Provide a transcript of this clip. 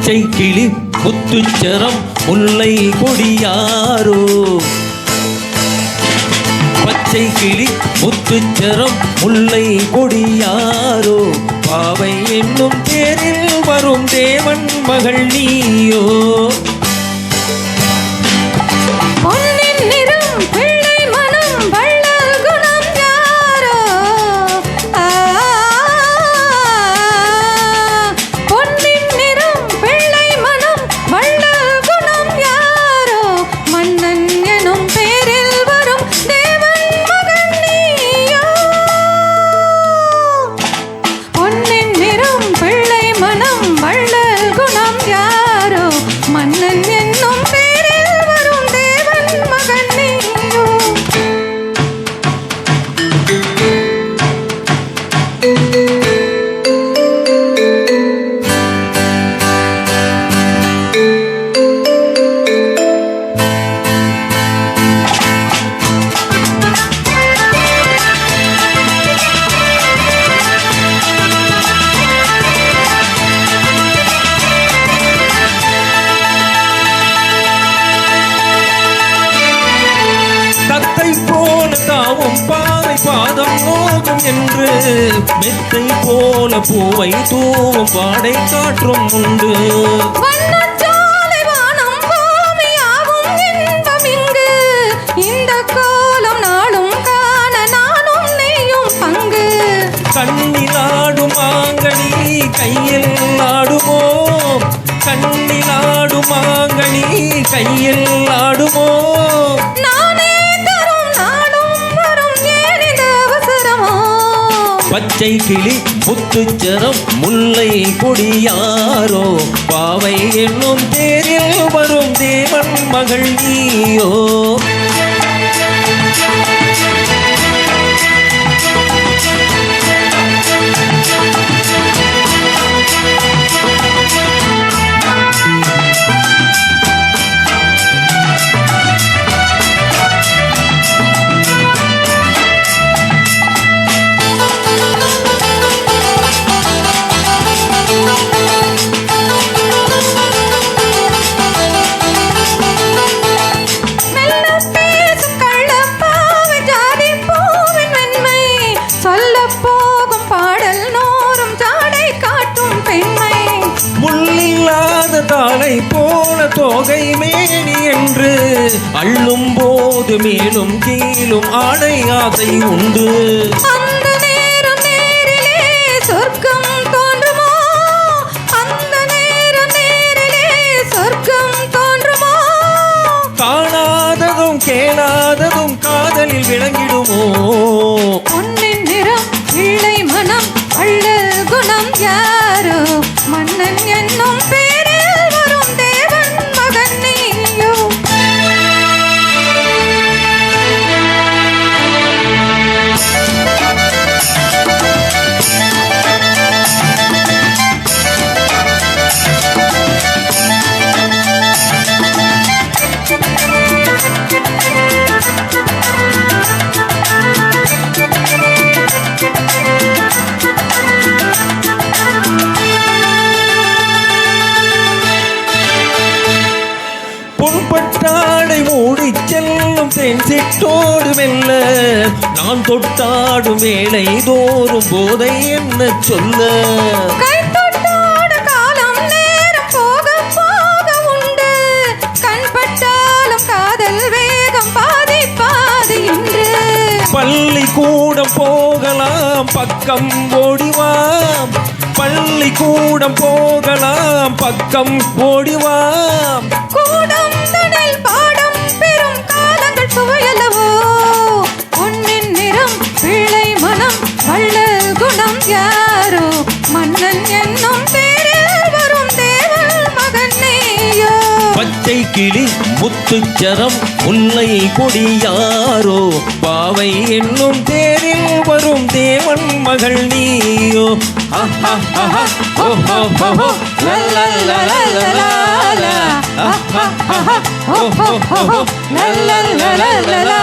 பச்சை கிளி முத்துச்சரம் முல்லை கொடியாரோ பச்சை கிளி முத்துச்சரம் முல்லை கொடியாரோ பாவை என்னும் தேரில் வரும் தேவன் மகள் நீயோ பாவை பாதம் நோகும் என்று மெத்தை போல பூவை தூவும் பாடை காற்றும் உண்டு கண்ணிலாடும் மாங்கனி கையில் ஆடுமோ கண்ணிலாடும் மாங்கனி கையில் ஆடுமோ பச்சை கிளி முத்துச்சரம் முல்லை கொடியாரோ பாவை என்னும் தேரில் வரும் தேவன் மகள் நீயோ தாளை போல தோகை மேனி என்று அள்ளும் போது மேலும் கீழும் ஆடை ஆசை உண்டு அந்த நேரம் நேரிலே சொர்க்கம் தோன்றுமோ அந்த நேரம் நேரிலே சொர்க்கம் தோன்றுமோ காணாததும் கேளாததும் காதலில் விளங்கிடுமோ பொன்னின் நிறம் பிள்ளை மனம் அள்ளல் குணம் யாரோ மன்னன் என்னும் பொன்பட்டாடை மூடி செல்லும் தேன் சிட்டோடு மெல்ல நான் தொட்டாடும் வேளை தோறும் போதை என்ன சொல்ல காலம் நேரம் போக போக உண்டு கண்பட்டாலும் காதல் வேகம் பாதி பாதி என்று பள்ளிக்கூடம் போகலாம் பக்கம் ஓடிவாம் பள்ளிக்கூடம் போகலாம் பக்கம் ஓடிவாம் கூடம் தனில் பாடம் பெரும் காலங்கள் சுவையல்லவோ பொன்னின் நிறம் பிள்ளை மனம் வள்ளல் குணம் யாரோ மன்னன் என்னும் பேரில் வரும் தேவன் மகன் நீயோ பச்சை கிளி முத்துச்சரம் முல்லை கொடியாரோ பாவை என்னும் தேரில் வரும் தேவன் மகள் நீயோ la la la la